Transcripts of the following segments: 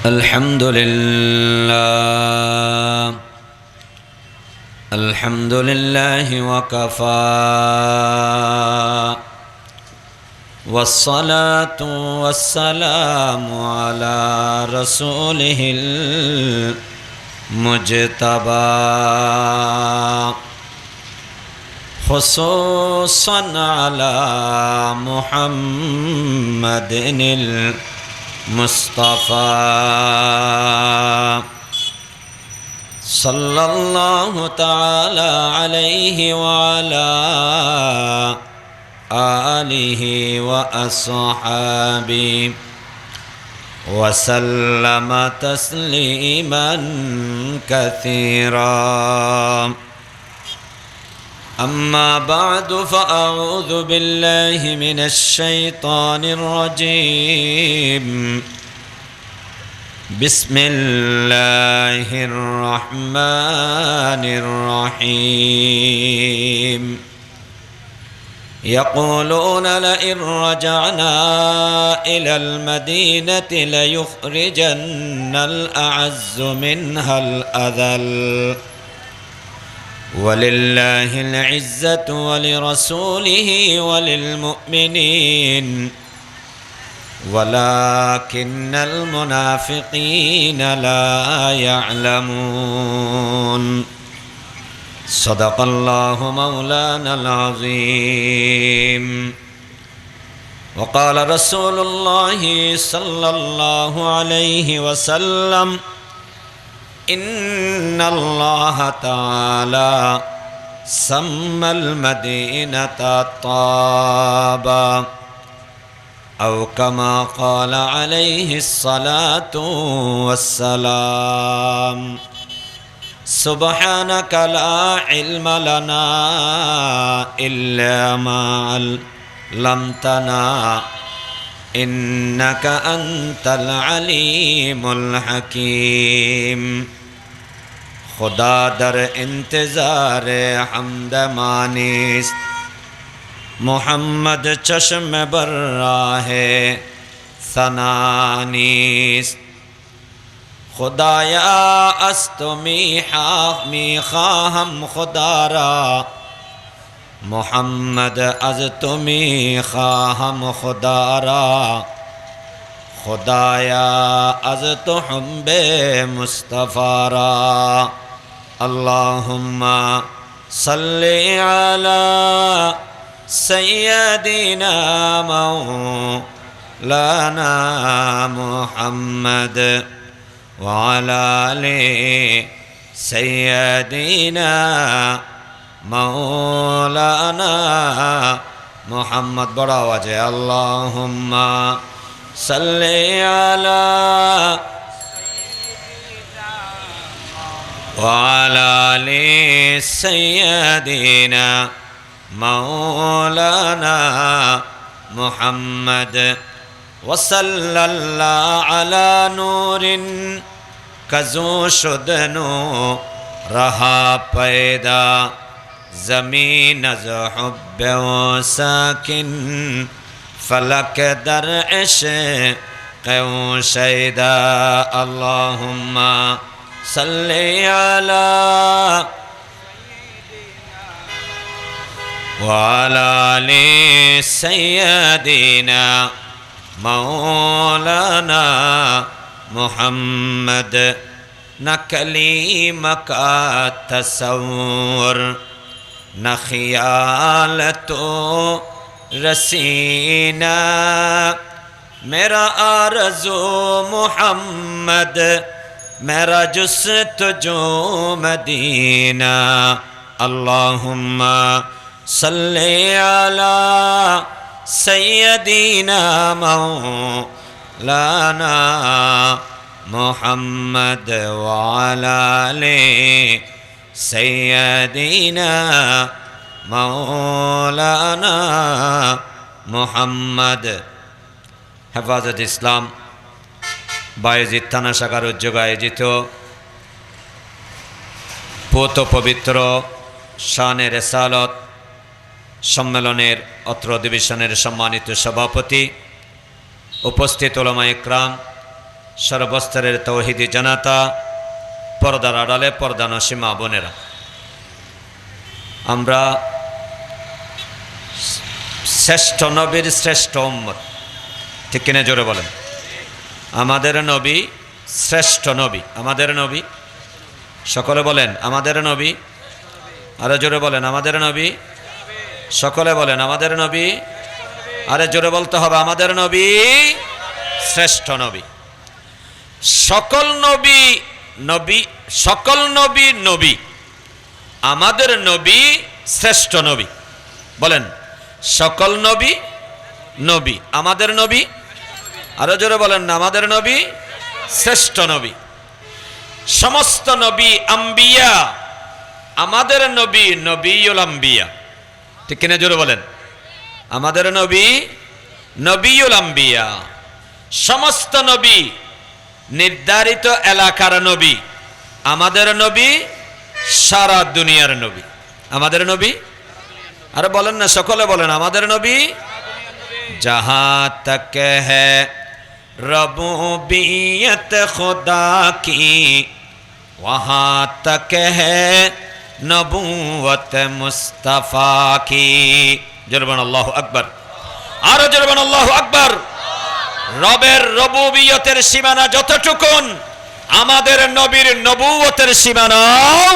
الحمد لله الحمد لله وكفى والصلاة والسلام على رسوله المجتبى خصوصا على محمد المصطفى صلى الله تعالى عليه وعلى آله وأصحابه وسلم تسليما كثيرا. أما بعد فأعوذ بالله من الشيطان الرجيم. بسم الله الرحمن الرحيم. يقولون لئن رجعنا إلى المدينة ليخرجن الأعز منها الأذل ولله العزة ولرسوله وللمؤمنين ولكن المنافقين لا يعلمون. صدق الله مولانا العظيم. وقال رسول الله صلى الله عليه وسلم: إن الله تعالى سمى المدينة طابا أو كما قال عليه الصلاة والسلام. سبحانك لا علم لنا إلا ما علمتنا إنك أنت العليم الحكيم. خدا در انتظار حمد مانیست، محمد چشم بر راه ثنا نیست. خدایا از تو میخواهم خدا را، محمد از تو میخواهم خدا را. خدایا از تو حب مصطفی را. اللهم صل على سيدنا مولانا محمد وعلى آل سيدنا مولانا محمد. بڑا وجه اللهم صل على وعلى آل سيدنا مولانا محمد. وصلى الله على نور کزو شد نو رہا پیدا زمین از حب و ساکن فلک در عشق و شیدا. اللهم صل على وعلى آل سيدنا مولانا محمد. نہ کلیم کا تصور نہ خیال تو رسینا، میرا آرزو محمد میرا جستجو مدینہ. اللهم صل على سيدنا مولانا محمد وعلى آل سيدنا مولانا محمد. হেফাজত ইসলাম বায়েজিদ থানা শাখার উদ্যোগে আয়োজিত পূত পবিত্র শানে রেসালত সম্মেলনের অত্র অধিবেশনের সম্মানিত সভাপতি, উপস্থিত উলামা ইকরাম, সর্বস্তরের তৌহিদি জনতা, পর্দার আড়ালে পর্দানসী মা বোনেরা, আমরা শ্রেষ্ঠ নবীর শ্রেষ্ঠ উম্মত, ঠিক কিনা জোরে বলেন? আমাদের নবী শ্রেষ্ঠ নবী। আমাদের নবী, সকলে বলেন আমাদের নবী। আরে জোরে বলেন আমাদের নবী। সকলে বলেন আমাদের নবী। আরে জোরে বলতে হবে আমাদের নবী শ্রেষ্ঠ নবী। সকল নবী নবী, সকল নবী নবী, আমাদের নবী শ্রেষ্ঠ নবী। বলেন সকল নবী নবী, আমাদের নবী। আরো জোরে বলেন না আমাদের নবী শ্রেষ্ঠ নবী। সমস্ত নবী আম্বিয়া, আমাদের নবী নবীউল আম্বিয়া, ঠিক কিনা জোরে বলেন? আমাদের নবী নবীউল আম্বিয়া। সমস্ত নবী নির্ধারিত এলাকার নবী, আমাদের নবী সারা দুনিয়ার নবী। আমাদের নবী, আরে বলেন না সকলে বলেন আমাদের নবী। जहाँ तक है रबूबियत खुदा की, वहाँ तक है नबूवत मुस्तफ़ा की। जरबान अल्लाह अकबर, आरो जरबान अल्लाह अकबर। रबेर रबूबियतेर सीमाना যতটুকুন, আমাদের নবীর নবুয়তের সীমানাও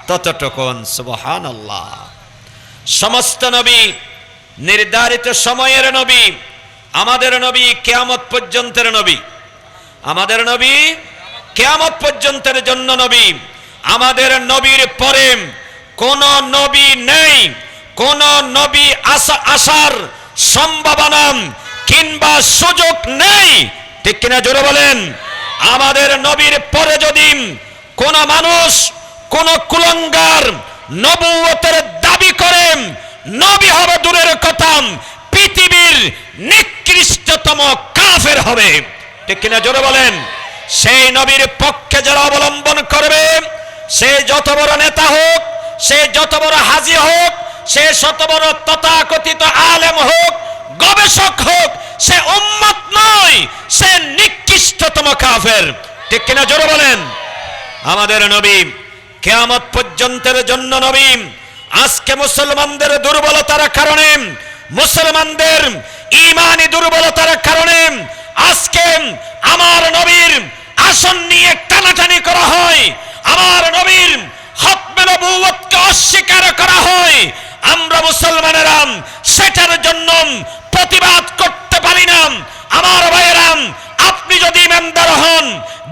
ততটুকুন। সুবহানাল্লাহ। সমস্ত নবী নির্ধারিত সময়ের নবী, আমাদের নবী কিয়ামত পর্যন্তের নবী। আমাদের নবী কিয়ামত পর্যন্তের জন্য নবী। আমাদের নবীর পরে কোন নবী নেই, কোন নবী আসার সম্ভাবনা কিংবা সুযোগ নেই, ঠিক কিনা জোরে বলেন? আমাদের নবীর পরে যদি কোন মানুষ, কোন কুলঙ্গার নবুয়তের দাবি করেন, নবী হবে দূরের কথা, পৃথিবীর নিকৃষ্টতম কাফের হবে, ঠিক কিনা জোরে বলেন? সেই নবীর পক্ষে যারা অবলম্বন করবে, সে যত বড় নেতা হোক, সে যত বড় হাজী হোক, সে শত বড় তথাকথিত আলেম হোক, গবেষক হোক, সে উম্মত নয়, সে নিকৃষ্টতম কাফের, ঠিক কিনা জোরে বলেন? আমাদের নবী কিয়ামত পর্যন্তের জন্য নবী। আজকে মুসলমানদের দুর্বলতার কারণে, মুসলমানদের ঈমানি দুর্বলতার কারণে আজকে আমার নবীর আসন নিয়ে টানাটানি করা হয়, আমার নবীর খতমে নবুয়তকে অস্বীকার করা হয়। আমরা মুসলমানেরা সেটার জন্য প্রতিবাদ করতে পারি না। আমার ভাইয়েরা, আপনি যদি ঈমানদার হন,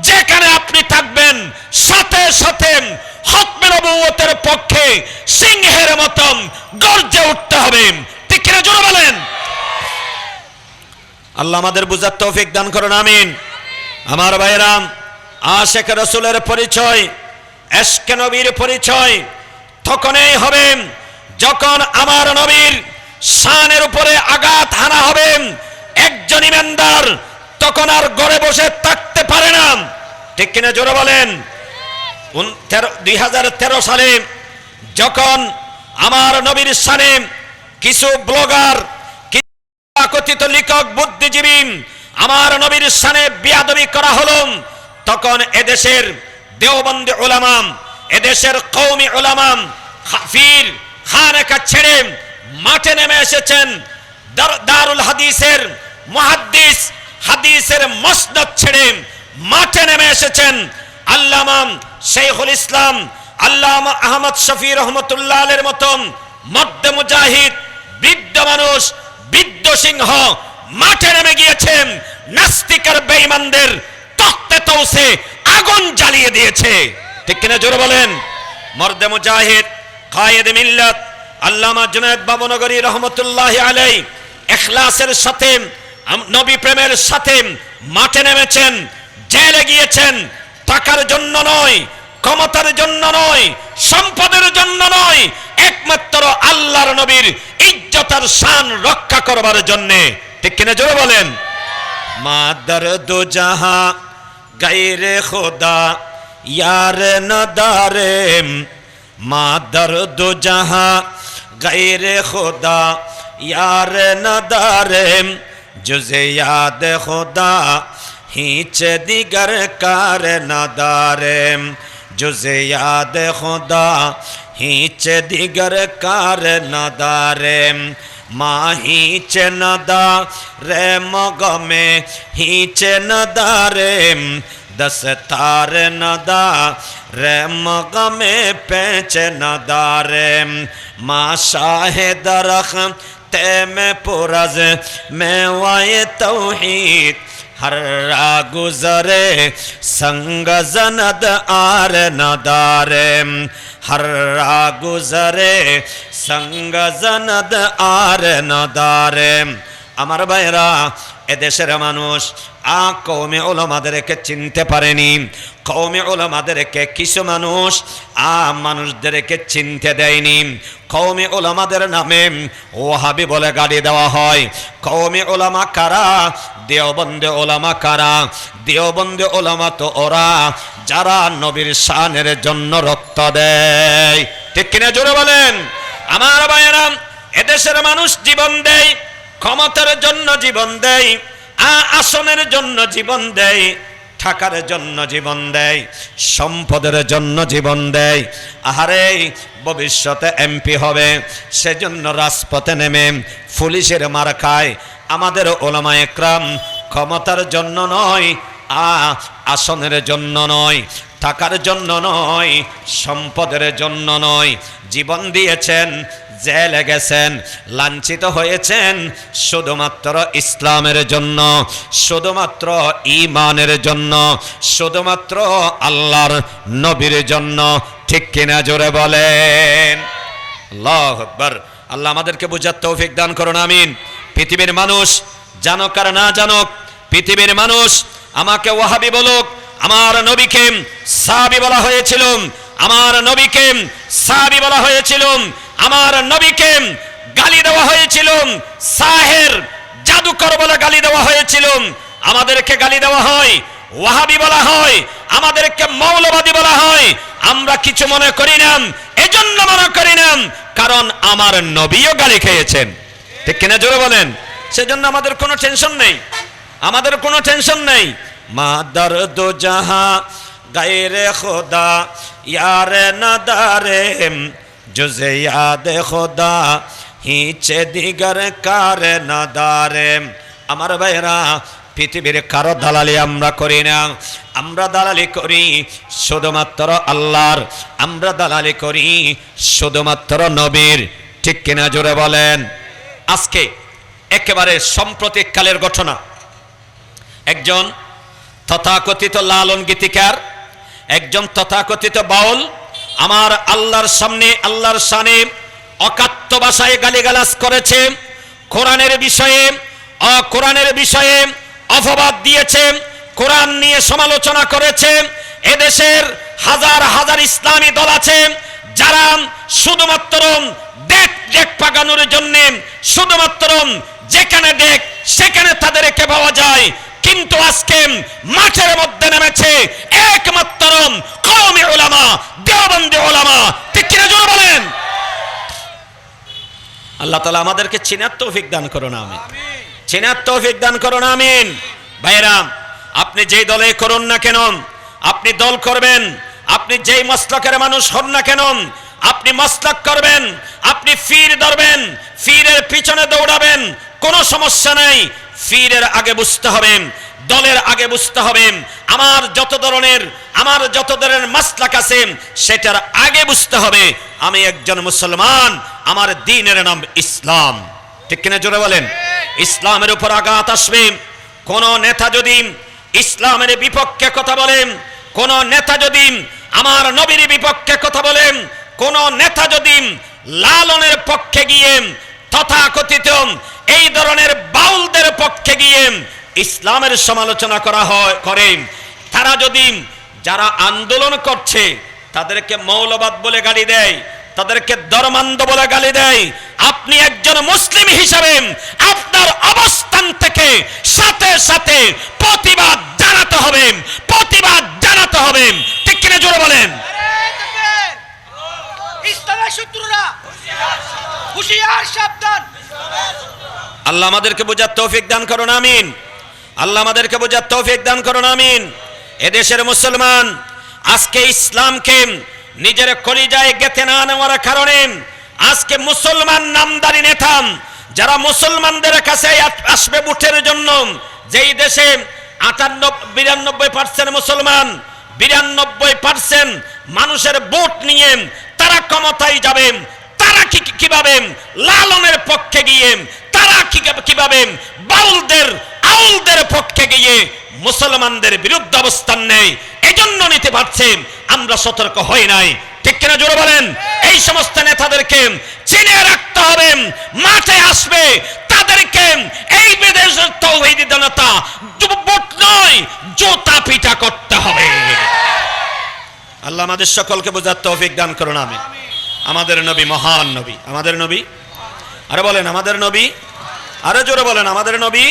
যেখানে আপনি থাকবেন, সাথে সাথে খতমে নবুয়তের পক্ষে সিংহের মতন গর্জে উঠতে হবে, ঠিক কিনা জোরে বলেন? আল্লাহ আমাদের বুঝার তৌফিক দান করুন, আমিন। আমার ভাইয়েরা, আশিক রাসূলের পরিচয়, ইশকে নবীর পরিচয় তখনই হবে যখন আমার নবীর শানের উপরে আঘাত হানা হবে। একজন ঈমানদার তখন আর ঘরে বসে থাকতে পারে না, ঠিক কিনা জোরে বলেন? 2013 সালে যখন আমার নবীর শানে কিছু ব্লগার, কিছু কথিত লেখক, বুদ্ধিজীবী আমার নবীর শানে বেয়াদবি করা হলো, তখন এদেশের দেওবন্দি উলামা, এদেশের কওমি উলামা হাফির খানেকা ছেড়ে মাঠে নেমে এসেছেন। দারুল হাদিসের মুহাদ্দিস, হাদিসের মসনদ ছেড়ে মাঠে নেমে এসেছেন। আল্লামা শাইখুল ইসলাম আল্লামা আহমদ শফি রহমতুল্লাহ আলাইহির মতন মদ্দে মুজাহিদ, বৃদ্ধ মানুষ, বৃদ্ধ সিংহ মাঠে নেমে গিয়েছেন। নাস্তিক আর বেঈমানদের তখ্তে তৌসে আগুন জ্বালিয়ে দিয়েছে, ঠিক কিনা জোরে বলেন? মর্দে মুজাহিদ, কায়েদ মিল্লাত আল্লামা জুনায়েদ বাবনগরী রহমতুল্লাহি আলাইহি ইখলাসের সাথে, নবী প্রেমের সাথে মাঠে নেমেছেন, জেলে গিয়েছেন। টাকার জন্য নয়, ক্ষমতার জন্য নয়, সম্পদের জন্য নয়, একমাত্র আল্লাহর নবীর ইজ্জত আর শান রক্ষা করবার জন্য, ঠিক কিনা জোরে বলেন? মা দর্দ জাহা গায়রে খোদা यार न दारे, माँ दर्द जहाँ गैर खुदा यार न दारे, जुज़े याद खुदा هیچ دیگر کار ندارم جز یاد خدا هیچ دیگر کار ندارم ما هیچ ندارم غم هیچ ندارم دستار ندارم غم پیچ ندارم ما شاه درخت میں پر از میوہ توحید ہر راہ گزرے سنگ زند آر ندارم ہر راہ گزرے سنگ زند آر ندارم আমার ভাইরা এদেশের মানুষ কওমে উলামাদেরকে চিনতে পারেনি কওমে উলামাদেরকে কিছু মানুষ মানুষদেরকে চিনতে দেয়নি কওমে উলামাদের নামে ওয়াহাবি বলে গালি দেওয়া হয় কওমে উলামা কারা দেওবন্দে উলামা কারা দেওবন্দে উলামা তো ওরা যারা নবীর শানের জন্য রক্ত দেয় ঠিক কিনা জোরে বলেন আমার ভাইরা এদেশের মানুষ জীবন দেয় ক্ষমতার জন্য জীবন দেয় আসনের জন্য জীবন দেয় টাকার জন্য জীবন দেয় সম্পদের জন্য জীবন দেয় আহারে ভবিষ্যতে এমপি হবে সেজন্য রাজপথে নেমে পুলিশের মার খায় আমাদের ওলামা একরাম ক্ষমতার জন্য নয় আসনের জন্য নয় টাকার জন্য নয় সম্পদের জন্য নয় জীবন দিয়েছেন জেলে গেছেন লাঞ্ছিত হয়েছেন শুধুমাত্র ইসলামের জন্য শুধুমাত্র ঈমানের জন্য শুধুমাত্র আল্লাহর নবীর জন্য ঠিক কিনা জোরে বলেন আল্লাহু আকবার আল্লাহ আমাদেরকে বুঝার তৌফিক দান করুন আমিন পৃথিবীর মানুষ জানুক আর না জানুক পৃথিবীর মানুষ আমাকে ওয়াহাবি বলুক আমার নবীকে সাহাবী বলা হয়েছিল আমার নবীকে সাহাবী বলা হয়েছিল আমার নবীকে গালি দেওয়া হয়েছিল সাহের জাদুকর বলে গালি দেওয়া হয়েছিল আমাদেরকে গালি দেওয়া হয় ওয়াহাবি বলা হয় আমাদেরকে মৌলবাদী বলা হয় আমরা কিছু মনে করি না এজন্য মনে করি না কারণ আমার নবীও গালি খেয়েছেন ঠিক কিনা জোরে বলেন সেজন্য আমাদের কোনো টেনশন নেই আমাদের কোনো টেনশন নেই মা দর্দ জাহা গায়রে খোদা ইয়ার নাদারে জুজে ইয়াদ খোদা হিচে দিগার কার নাদারে আমার ভাইরা পৃথিবীর কারো দালালি আমরা করি না আমরা দালালি করি শুধুমাত্র আল্লাহর আমরা দালালি করি শুধুমাত্র নবীর ঠিক কিনা জোরে বলেন আজকে একেবারে সাম্প্রতিক কালের ঘটনা একজন তথাকথিত লালন গীতিকার একজন তথাকথিত বাউল আমার আল্লাহর সামনে আল্লাহর শানে অকাত্য ভাষায় গালিগালাজ করেছে কোরআনের বিষয়ে অপবাদ দিয়েছে কোরআন নিয়ে সমালোচনা করেছে এদেশের হাজার হাজার ইসলামী দল আছে যারা শুধুমাত্র দেখ পাগানোর জন্য শুধুমাত্র যেখানে দেখ সেখানে তাদেরকে পাওয়া যায় কিন্তু আজকে মাঠের মধ্যে নেমেছে একমাত্র কওমি উলামা দেওবন্দি উলামা ঠিক কিনা জোরে বলেন আল্লাহ তাআলা আমাদেরকে চিনার তৌফিক দান করুন আমিন চিনার তৌফিক দান করুন আমিন ভাইরা আপনি যেই দলে করুন না কেন আপনি দল করবেন আপনি যেই মাসলাকের মানুষ হন না কেন আপনি মাসলাক করবেন আপনি ফির ধরবেন ফিরের পিছনে দৌড়াবেন কোনো সমস্যা নাই ফিরের আগে বুঝতে হবে দলের আগে বুঝতে হবে আমার যত ধরনের মাসলাক আছে সেটার আগে বুঝতে হবে আমি একজন মুসলমান আমার দ্বীনের নাম ইসলাম ঠিক কিনা জোরে বলেন ইসলামের উপর আঘাত আসবে কোন নেতা যদি ইসলামের বিপক্ষে কথা বলেন কোন নেতা যদি আমার নবীর বিপক্ষে কথা বলেন কোন নেতা যদি লালনের পক্ষে গিয়ে তথাকথিত এই ধরনের বাউলদের পক্ষে গিয়ে ইসলামের সমালোচনা করা হয় করে তারা যদি যারা আন্দোলন করছে তাদেরকে মৌলবাদ বলে গালি দেয় তাদেরকে ধর্মান্ধ বলে গালি দেয় আপনি একজন মুসলিম হিসেবে আপনার অবস্থান থেকে সাথে সাথে প্রতিবাদ জানাতে হবে ঠিক কিনা জোরে বলেন ইসলামের শত্রুরা হুঁশিয়ার সাবধান আল্লাহ আমাদেরকে বোঝার তৌফিক দান করুন আমিন আল্লাহ আমাদেরকে বোঝার তৌফিক দান করুন, আমিন। এদেশের মুসলমান আজকে ইসলামকে নিজের কলিজায় গেঁথে না নেওয়ার কারণে আজকে মুসলমান নামদারি নেতা যারা মুসলমানদের কাছে আসবে ভোটের জন্য, যেই দেশে 92% মুসলমান, 92% মানুষের ভোট নিয়ে তারা ক্ষমতায় যাবে, তারা কিভাবে লালনের পক্ষে গিয়ে, তারা কিভাবে বাউলদের আউলদের পক্ষে গিয়ে মুসলমানদের বিরুদ্ধে অবস্থান নেই, এজন্য নিতে পারছে আমরা সতর্ক হই নাই। ঠিক কিনা জোরে বলেন? এই সমস্ত নেতাদেরকে চিনে রাখতে হবে, মাঠে আসবে তাদেরকে এই বিদেশের তৌহিদি জনতা ভোট নয় জুতা পিটা করতে হবে। আল্লাহ আমাদের সকলকে বোঝার তৌফিক দান করুন, আমিন। আমাদের নবী মহান নবী, আমাদের নবী, আরে বলেন আমাদের নবী, আরে জোরে বলেন আমাদের নবী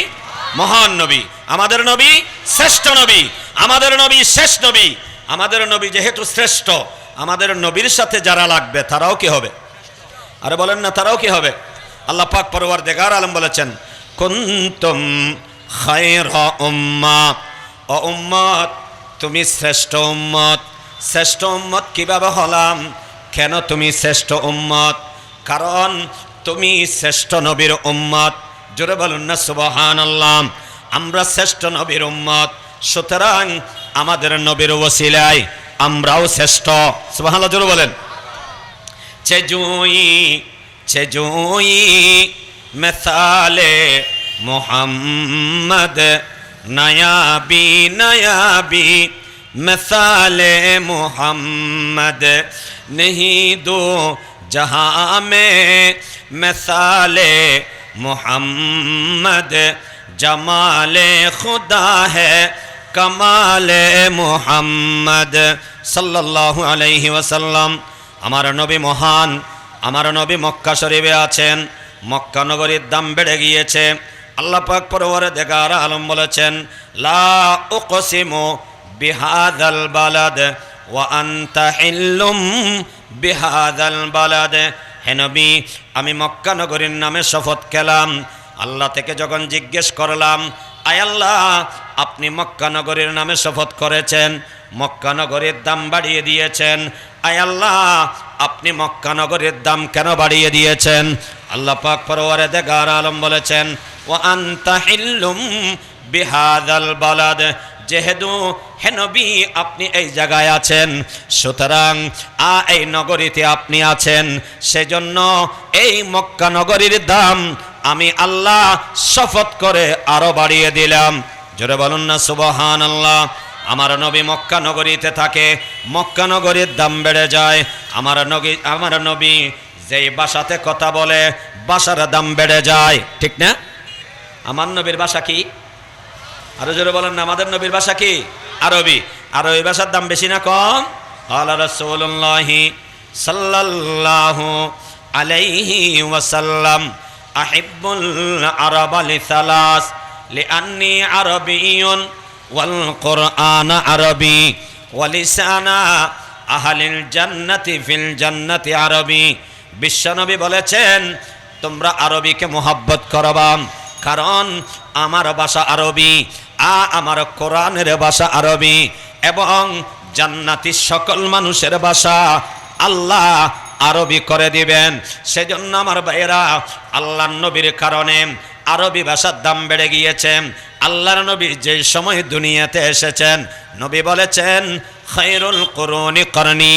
মহান নবী, আমাদের নবী শ্রেষ্ঠ নবী, আমাদের নবী শেষ নবী। আমাদের নবী যেহেতু শ্রেষ্ঠ, আমাদের নবীর সাথে যারা লাগবে তারাও কি হবে? আরে বলেন না, তারাও কি হবে? আল্লাহ পাক পরওয়ারদিগার আলম বলেছেন, কুনতুম খায়রা উম্মাহ, ও উম্মত তুমি শ্রেষ্ঠ উম্মত। শ্রেষ্ঠ উম্মত কিভাবে হলাম? কেন তুমি শ্রেষ্ঠ উম্মত? কারণ তুমি শ্রেষ্ঠ নবীর উম্মত। জোরে বলুন না সুবহানাল্লাহ। আমরা শ্রেষ্ঠ নবীর উম্মত, সুতরাং আমাদের নবীর ওসিলায় আমরাও শ্রেষ্ঠ। সুবহানাল্লাহ জোরে বলেন। চেজুই মিসালে মুহাম্মদ নয়াবি নয়াবি मिसाले मोहम्मद नहीं दो जहाँ में मिसाले मोहम्मद जमाले खुदा है कमाले मोहम्मद सल्लल्लाहु अलैहि वसल्लम। আমার নবী মহান, আমার নবী মক্কা শরীফে আছেন, মক্কা নগরীর দাম বেড়ে গিয়েছে। আল্লাহ পাক পরওয়ারদিগার আলম বলেছেন, লা উকসিমু বিহাদাল বালাদ ওয়া আনতা হিল্লুম বিহাদাল বালাদ। হে নবী, আমি মক্কা নগরীর নামে শপথ খেলাম। আল্লাহ থেকে যখন জিজ্ঞেস করলাম, আয় আল্লাহ আপনি মক্কা নগরীর নামে শপথ করেছেন, মক্কা নগরীর দাম বাড়িয়ে দিয়েছেন, আয় আল্লাহ আপনি মক্কা নগরীর দাম কেন বাড়িয়ে দিয়েছেন? আল্লাহ পাক পরওয়ারদিগার আলম বলেছেন, ওয়া আনতা হিল্লুম বিহাদাল বালাদ, যেহেতু হে নবী আপনি এই জায়গায় আছেন, সুতরাং এই নগরীতে আপনি আছেন, সেজন্য এই মক্কা নগরীর দাম আমি আল্লাহ শপথ করে আরো বাড়িয়ে দিলাম। জোরে বলুন না সুবহানাল্লাহ। আমার নবী মক্কা নগরীতে থাকে, মক্কা নগরীর দাম বেড়ে যায়। আমার নবী যেই ভাষাতে কথা বলে ভাষার দাম বেড়ে যায়, ঠিক না? আমার নবীর ভাষা কি? আরো জোরে বলেন না, আমাদের নবীর ভাষা কি? আরবি। আর ওই ভাষার দাম বেশি না কম? আলা রাসূলুল্লাহি সাল্লাল্লাহু আলাইহি ওয়াসাল্লাম আহিব্বুল আরাবা লিসালাস লিআন্নি আরাবিয়্যুন ওয়াল কুরআন আরবি ওয়া লিসানা আহলিল জান্নাতি ফিল জান্নাতি আরবি। বিশ্বনবী বলেছেন, তোমরা আরবিকে মোহাব্বত করবা, কারণ আমার ভাষা আরবি, আমার কোরআনের ভাষা আরবি, এবং জান্নাতি সকল মানুষের ভাষা আল্লাহ আরবি করে দিবেন। সেজন্য আমার ভাইয়েরা, আল্লাহর নবীর কারণে আরবি ভাষার দাম বেড়ে গিয়েছে। আল্লাহর নবী যে সময় দুনিয়াতে এসেছেন, নবী বলেছেন, খায়রুল কুরুনি করনি,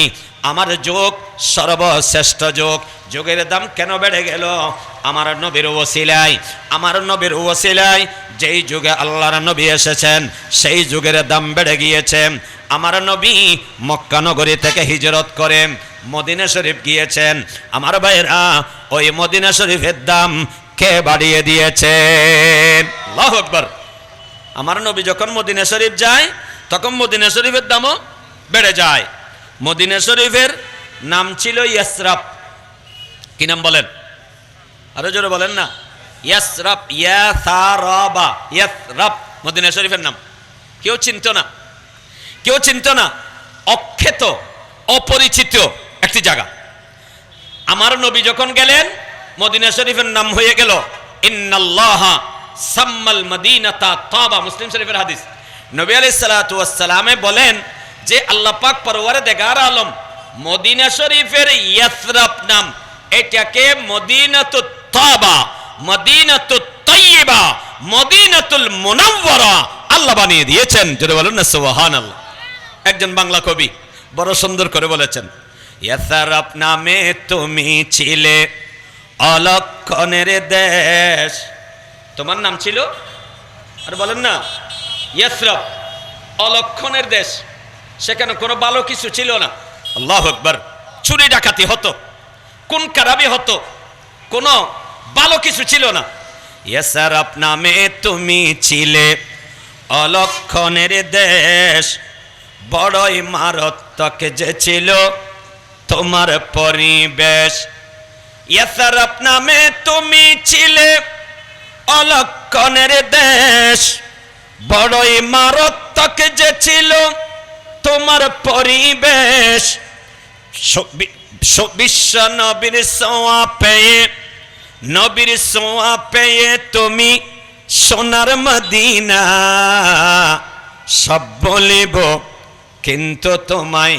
আমার যুগ সর্বশ্রেষ্ঠ যুগ। যুগের দাম কেন বেড়ে গেল? আমার নবীর ওসিলায়। আমার নবীর ওসিলায় যেই যুগে আল্লাহর নবী এসেছেন, সেই যুগের দাম বেড়ে গিয়েছে। আমার নবী মক্কা নগরী থেকে হিজরত করে মদিনা শরীফ গিয়েছেন। আমার ভাইরা, ওই মদিনা শরীফের দাম কে বাড়িয়ে দিয়েছেন? আল্লাহু আকবার। আমার নবী যখন মদিনা শরীফ যায়, তখন মদিনা শরীফের দামও বেড়ে যায়। মদিনা শরীফের নাম ছিল ইয়াসরাব। কি নাম বলেন? আরো জোরে বলেন না। ইয়াসরাব, ইয়াসারাবা, ইয়াসরাব মদিনা শরীফের নাম। কেউ চিনত না, কেউ চিনত না। অখ্যাত, অপরিচিত একটি জায়গা। আমার নবী যখন গেলেন, মদিনা শরীফের নাম হয়ে গেল ইন্নাল্লাহা সাম্মাল মদিনাতা তাবা, মুসলিম শরীফের হাদিস। নবী আলাইহিস সালাতু ওয়াস সালামে বলেন যে আল্লাহ পাক পরওয়ারদিগার আলম মদিনা শরীফের ইয়াসরাব নাম, এটাকে মদিনাতুত তাবা, মদিনাতুত তাইয়্যিবা, মদিনাতুল মুনাওয়ারা আল্লাহ বানিয়ে দিয়েছেন। যদি বলেন না সুবহানাল্লাহ। একজন বাংলা কবি বড় সুন্দর করে বলেছেন, ইয়াসরাব নামে তুমি ছিলে অলক্ষণের দেশ। তোমার নাম ছিল, আর বলেন না, ইয়াসরাব, অলক্ষণের দেশ। সেখানে কোনো ভালো কিছু ছিল না। আল্লাহু আকবার। চুরি ডাকাতি হতো, কোন খারাপি হতো, কোনো ভালো কিছু ছিল না। ইয়াসরাব নামে তুমি ছিলে অলক্ষণের দেশ, বড়ই মারাত্মক যে ছিল তোমার পরিবেশ। ইয়াসরাব নামে তুমি ছিলে অলক্ষণের দেশ, বড়ই মারাত্মক যে ছিল তোমার পরিবেশ। বিশ্ব নবীর ছোঁয়া পেয়ে, নবীর ছোঁয়া পেয়ে তুমি সোনার মদিনা। সব বলিব কিন্তু তোমায়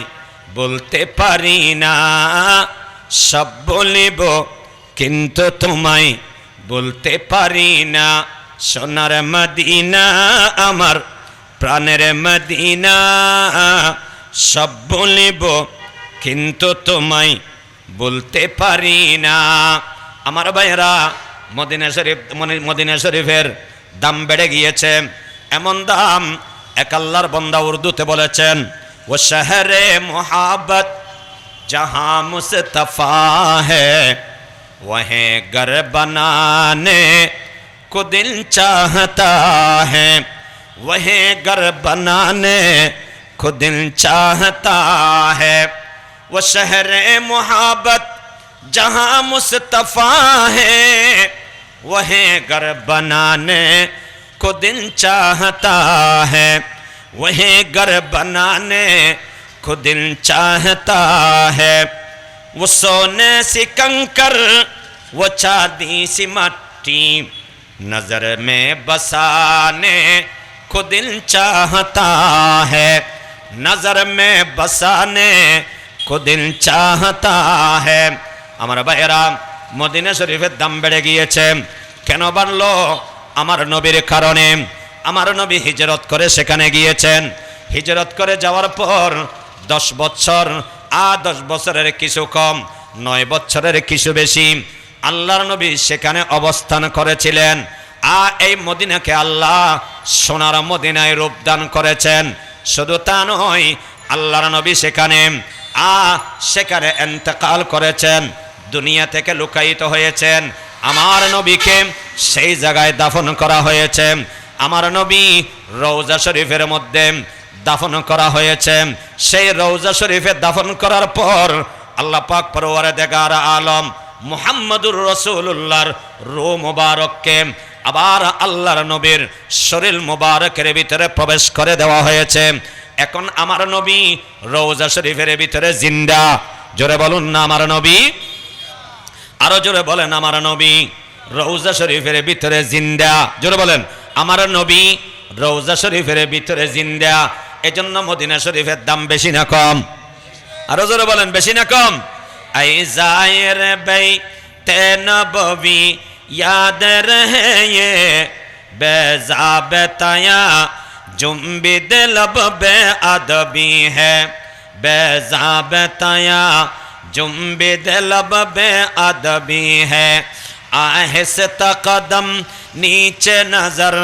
বলতে পারি না, সব বলিব কিন্তু তোমায় বলতে পারি না। সোনার মদিনা আমার প্রাণের মদিনা, সব বলিব কিন্তু তোমায় বলতে পারি না। আমার ভাইরা, মদিনা শরীফের দাম বেড়ে গিয়েছে, এমন দাম এক আল্লাহর বান্দা উর্দুতে বলেছেন, ও শহরে মোহাব্বত जहां मुस्तफा है वहीं घर बनाने को दिल चाहता है, वहीं घर बनाने को दिल चाहता है। वो शहर मोहब्बत जहां मुस्तफा है वहीं घर बनाने को दिल चाहता है, वहीं घर बनाने को दिल चाहता है। वो सोने सी कंकर, वो चांदी सी मट्टी नजर में बसाने को दिल चाहता है, नजर में बसाने को दिल चाहता है। আমার ভাইয়েরা, মদিনা শরীফের দাম বেড়ে গিয়েছে। কেন বাড়লো? আমার নবীর কারণে। আমার নবী হিজরত করে সেখানে গিয়েছেন। হিজরত করে যাওয়ার পর 10 বছর, 10 বছরের কিছু কম, 9 বছরের কিছু বেশি আল্লাহর নবী সেখানে অবস্থান করেছিলেন। এই মদিনাকে আল্লাহ সোনার মদিনায় রূপদান করেছেন। শুধু তা নয়, আল্লাহর নবী সেখানে সেখানে ইন্তেকাল করেছেন, দুনিয়া থেকে লুকায়িত হয়েছেন। আমার নবীকে সেই জায়গায় দাফন করা হয়েছে। আমার নবী রওজা শরীফের মধ্যে দাফন করা হয়েছে। সেই রওজা শরীফে দাফন করার পর আল্লাহ পাক পরওয়ারদিগার আলম মুহাম্মদুর রাসূলুল্লাহর রূহ মুবারককে আবার আল্লাহর নবীর শরীর মুবারকের ভিতরে প্রবেশ করে দেওয়া হয়েছে। এখন আমার নবী রওজা শরীফের ভিতরে জিন্দা। জোরে বলুন না আমার নবী, আরো জোরে বলেন আমার নবী রওজা শরীফের ভিতরে জিন্দা। জোরে বলেন আমার নবী রওজা শরীফের ভিতরে জিন্দা। এজন্য মদিনা শরীফের দাম বেশি না কম? আরো জোরে বলেন, বেশি না কম? আই জায়ের বাইতে নববী याद रहे ये बेज़ाबताया जुम्बिद लब बेअदबी है, बेज़ाबताया जुम्बिद लब बेअदबी है। आहिस्ता कदम नीचे नजर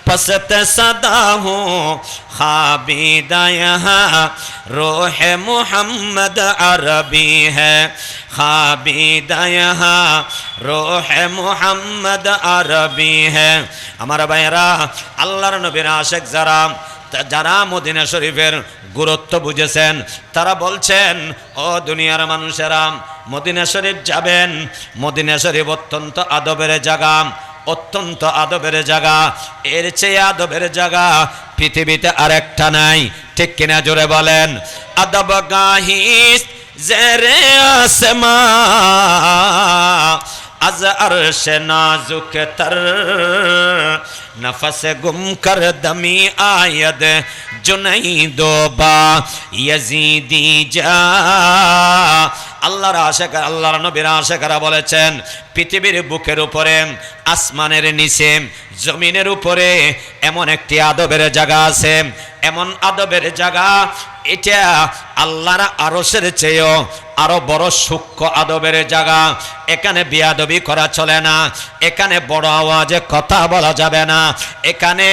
पसत सदा हूँ, खाबीदा यहाँ रूह मुहम्मद अरबी है, खाबीदा यहाँ रूह मुहम्मद अरबी है। हमारा भाईरा, আল্লাহর নবীর আশিক যারা মদিনা শরীফের গুরুত্ব বুঝেছেন তারা বলছেন, ও দুনিয়ার মানুষেরা, মদিনা শরীফ যাবেন। মদিনা শরীফ অত্যন্ত আদবের জায়গা, অত্যন্ত আদবের জায়গা। এর চেয়ে আদবের জায়গা পৃথিবীতে আরেকটা নাই। ঠিক কিনা জোরে বলেন? আদব গাহিস জেরে আসমা, از عرش نازک تر نفس گم کر دمی آید جنید با یزیدی جا আল্লাহর আশিক আল্লাহর নবীর আশিকরা বলেছেন পৃথিবীর বুকের উপরে আসমানের নিচে জমিনের উপরে এমন একটি আদবের জায়গা আছে এমন আদবের জায়গা এটা আল্লাহর আরশের চেয়েও আরো বড় সূক্ষ্ম আদবের জায়গা এখানে বেয়াদবি করা চলে না এখানে বড় আওয়াজে কথা বলা যাবে না এখানে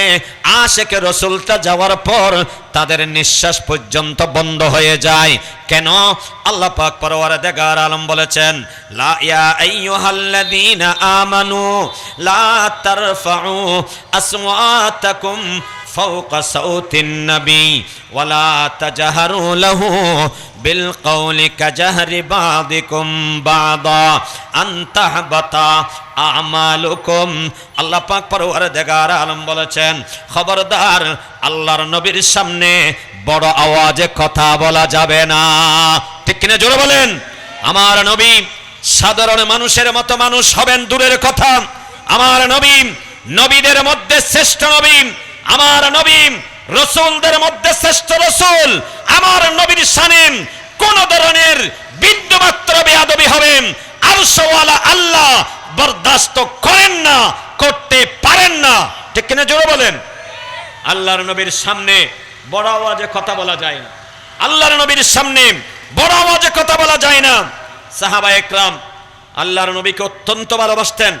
আশিকে রাসূলটা যাওয়ার পর তাদের নিঃশ্বাস পর্যন্ত বন্ধ হয়ে যায় কেন আল্লাহ পাক পরওয়ারদিগার আলম বলেছেন লা ইয়া আইয়ুহাল্লাযীনা আমানু লা তারফাউ আসওয়াতাকুম ফাওকা সাউতিন নবী ওয়ালা তাজহারু লাহু বিল কওলি কাজহরি বাদিকুম বাদা আন তাহবাতা আমালুকুম আল্লাহ পাক পরওয়ারদিগার আলম বলেছেন খবরদার আল্লাহর নবীর সামনে বড় আওয়াজে কথা বলা যাবে না ঠিক কিনা জোরে বলেন আমার নবী সাধারণ মানুষের মতো মানুষ হবেন দূরের কথা আমার নবী নবীদের মধ্যে শ্রেষ্ঠ নবী আমার নবী রাসূলদের মধ্যে শ্রেষ্ঠ রাসূল আমার নবীর শানে কোন ধরনের বিন্দুমাত্র বেয়াদবি হবে আরশওয়ালা আল্লাহ বরদাস্ত করেন না করতে পারেন না ঠিক কিনা জোরে বলেন আল্লাহর নবীর সামনে বড় আওয়াজে কথা বলা যায় না আল্লাহর নবীর সামনে বড় আওয়াজে কথা বলা যায় না সাহাবায়ে একরাম আল্লাহর নবীকে অত্যন্ত ভালোবাসতেন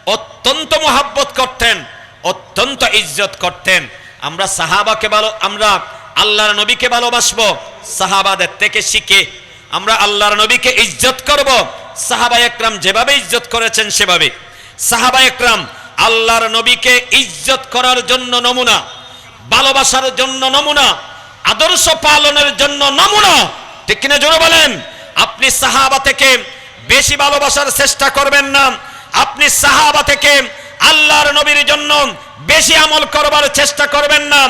অত্যন্ত মহব্বত করতেন অত্যন্ত ইজ্জত করতেন আমরা সাহাবাকে আমরা আল্লাহর নবীকে ভালোবাসবো সাহাবাদের থেকে শিখে আমরা আল্লাহর নবীকে ইজ্জত করব সাহাবায়ে একরাম যেভাবে ইজ্জত করেছেন সেভাবে সাহাবায়ে একরাম আল্লাহর নবীকে ইজ্জত করার জন্য নমুনা ভালোবাসার জন্য নমুনা আদর্শ পালনের জন্য নমুনা ঠিক কিনা জোরে বলেন আপনি সাহাবা থেকে বেশি ভালোবাসার চেষ্টা করবেন না আপনি সাহাবা থেকে আল্লাহর নবীর জন্য বেশি আমল করবার চেষ্টা করবেন না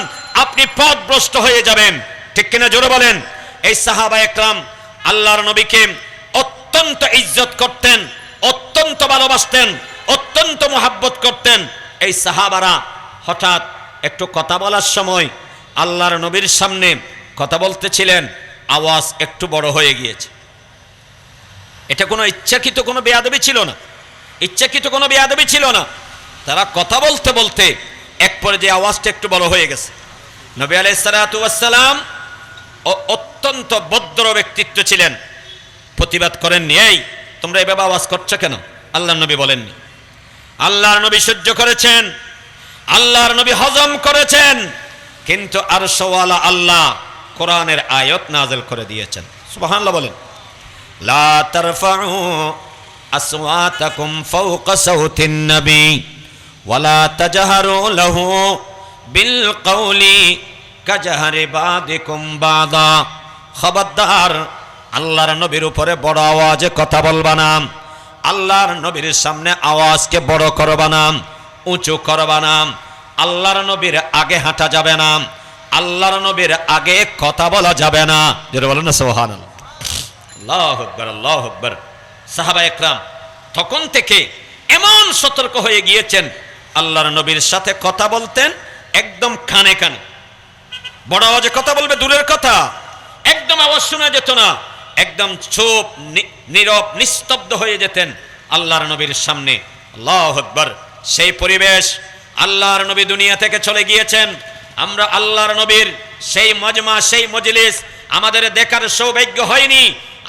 আপনি পথভ্রষ্ট হয়ে যাবেন ঠিক কিনা জোরে বলেন এই সাহাবা একরাম আল্লাহর নবীকে অত্যন্ত ইজ্জত করতেন অত্যন্ত ভালোবাসতেন অত্যন্ত মহব্বত করতেন এই সাহাবারা হঠাৎ একটু কথা বলার সময় আল্লাহর নবীর সামনে কথা বলতেছিলেন আওয়াজ একটু বড় হয়ে গিয়েছে এটা কোনো ইচ্ছাকৃত কোনো বেয়াদবি ছিল না ইচ্ছাকৃত কোনো বেয়াদবি ছিল না তারা কথা বলতে বলতে এক পর্যায়ে আওয়াজটা একটু বড় হয়ে গেছে নবী আলাইহিস সালাতু ওয়াস সালাম অত্যন্ত ভদ্র ব্যক্তিত্ব ছিলেন প্রতিবাদ করেননি এই তোমরা এভাবে আওয়াজ করছো কেন আল্লাহর নবী বলেননি আল্লাহর নবী সহ্য করেছেন আল্লাহর নবী হজম করেছেন কিন্তু আরশওয়ালা আল্লাহ কোরআনের আয়াত নাযিল করে দিয়েছেন সুবহানাল্লাহ বলেন লা তারফাউ আসওয়াতাকুম ফাওকা সাউতিন নবী ওয়ালা তাজহারু লাহু বিল কওলি কাজহরি বাদিকুম বাদা খবরদার আল্লাহর নবীর উপরে বড় আওয়াজে কথা বলবা না আল্লাহর নবীর সামনে আওয়াজকে বড় করবা না উঁচু করবা না আল্লাহর নবীর আগে হাঁটা যাবে না আল্লাহর নবীর আগে কথা বলা যাবে না যেটা বলেন না সুবহানাল্লাহ আল্লাহু আকবার আল্লাহু আকবার সাহাবায়ে একরাম তখন থেকে এমন সতর্ক হয়ে গিয়েছেন আল্লাহর নবীর সাথে কথা বলতেন একদম কানে কানে বড় আওয়াজে কথা বলবে দূরের কথা একদম আওয়াজ শোনা যেত না একদম চুপ নীরব নিস্তব্ধ হয়ে যেতেন আল্লাহর নবীর সামনে আল্লাহু আকবার সেই পরিবেশ আল্লাহর নবী দুনিয়া থেকে চলে গিয়েছেন আমরা আল্লাহর নবীর সেই মজমা সেই মজলিস আমাদের দেখার সৌভাগ্য হয়নি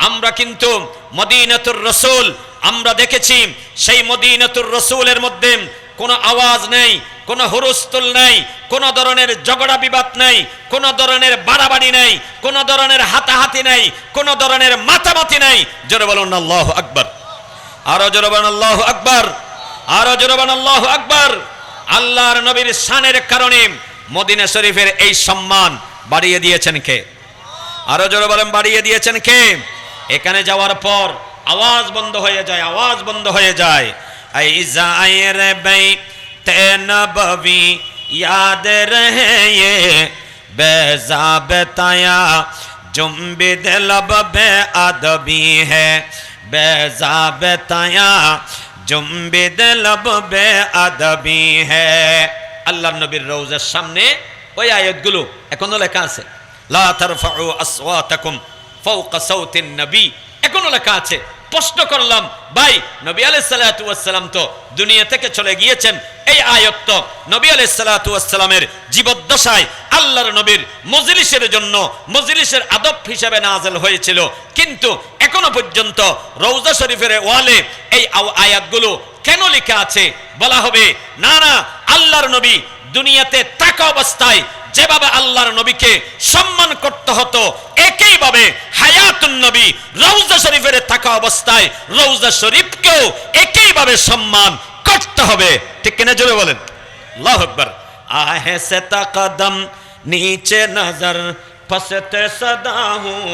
আমরা কিন্তু মদিনাতুর রাসূল আমরা দেখেছি সেই মদিনাতুর রাসূলের মধ্যে কোনো আওয়াজ নেই কোনো হুরুস্তুল নেই কোনো ধরনের ঝগড়া বিবাদ নেই কোনো ধরনের বাড়াবাড়ি নেই কোনো ধরনের হাতাহাতি নেই কোনো ধরনের মাতামাতি নেই জোরে বলুন আল্লাহু আকবার আরো জোরে বলুন আল্লাহু আকবার আরো জোরে বলুন আল্লাহু আকবার আল্লাহর নবীর শানের কারণে মদিনা শরীফের এই সম্মান বাড়িয়ে দিয়েছেন কে আরো জোরে বলেন বাড়িয়ে দিয়েছেন কে এখানে যাওয়ার পর আওয়াজ বন্ধ হয়ে যায় আওয়াজ বন্ধ হয়ে যায় এই জায়ের বাইতে নববী याद रहे ये बेजा बताया जुम्बिद लब बे अदबी है बेजा बताया जुम्बिद लब बेअदबी है। আল্লাহর নবীর রওজার সামনে ওই আয়াতগুলো এখনো লেখা আছে, লা তারফাউ আসওয়াতাকুম ফাওকা সাউতিন নবী, এখনো লেখা আছে। প্রশ্ন করলাম, ভাই নবী আলাইহিস সালাতু ওয়াস সালাম তো দুনিয়া থেকে চলে গিয়েছেন, এই আয়াত তো নবী আলাইহিস সালাতু ওয়াস সালামের জীবদ্দশায় আল্লাহর নবীর মজলিসের জন্য, মজলিসের আদব হিসেবে নাযিল হয়েছিল, কিন্তু এখনো পর্যন্ত রওজা শরীফের ওয়ালে এই আয়াতগুলো কেন লেখা আছে? বলা হবে না না, আল্লাহর নবী দুনিয়াতে থাকা অবস্থায় যেভাবে আল্লাহর নবীকে সম্মান করতে হতো, একইভাবে হায়াতুন নবী রওজা শরীফের থাকা অবস্থায় রওজা শরীফকেও একইভাবে সম্মান করতে হবে। ঠিক কিনা জোরে বলেন আল্লাহু আকবার। আহে সে তাকদম नीचे नजर पसते सदा हूँ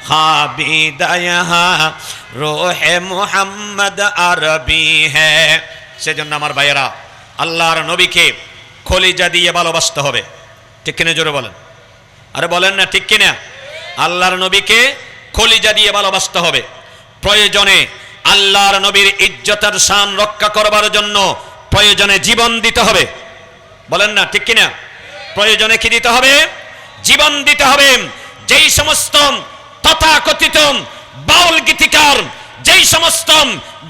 खाबिदा यहाँ रोहे मोहम्मद अरबी है। সেজন্য আমার ভাইয়েরা, আল্লাহর নবীকে কলিজা দিয়ে ভালোবাসতে হবে। ঠিক কিনা জোরে বলেন, আরে বলেন না ঠিক কিনা? আল্লাহর নবীকে কলিজা দিয়ে ভালোবাসতে হবে। প্রয়োজনে আল্লাহর নবীর ইজ্জতের শান রক্ষা করবার জন্য প্রয়োজনে জীবন দিতে হবে। বলেন না ঠিক কিনা? প্রয়োজনে কি দিতে হবে? জীবন দিতে হবে। যেই সমস্ত তথাকথিত বাউল গীতিকার, যেই সমস্ত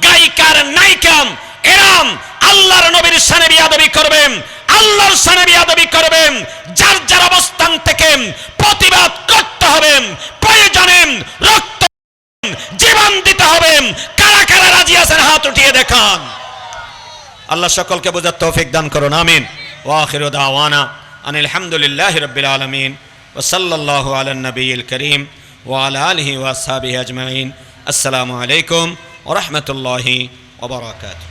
গায়িকার নায়িকা, এরাম আল্লাহর নবীর শানে বিয়াদবি করবেন, আল্লাহর শানে বিয়াদবি করবেন, যার যার অবস্থান থেকে প্রতিবাদ করতে হবে। প্রয়োজনে রক্ত জীবন দিতে হবে। কারা কারা রাজি আছেন হাত উঠিয়ে দেখান। আল্লাহ সকলকে বোঝার তৌফিক দান করুন, আমিন। ওয়া আখিরু দাওয়ানা আনিল হামদুলিল্লাহি রাব্বিল আলামিন ওয়া সাল্লাল্লাহু আলা নবিয়িল কারীম ওয়া আলা আলিহি ওয়া আসহাবিহি আজমাইন। আসসালামু আলাইকুম ওয়া রাহমাতুল্লাহি ওয়া বারাকাতুহু।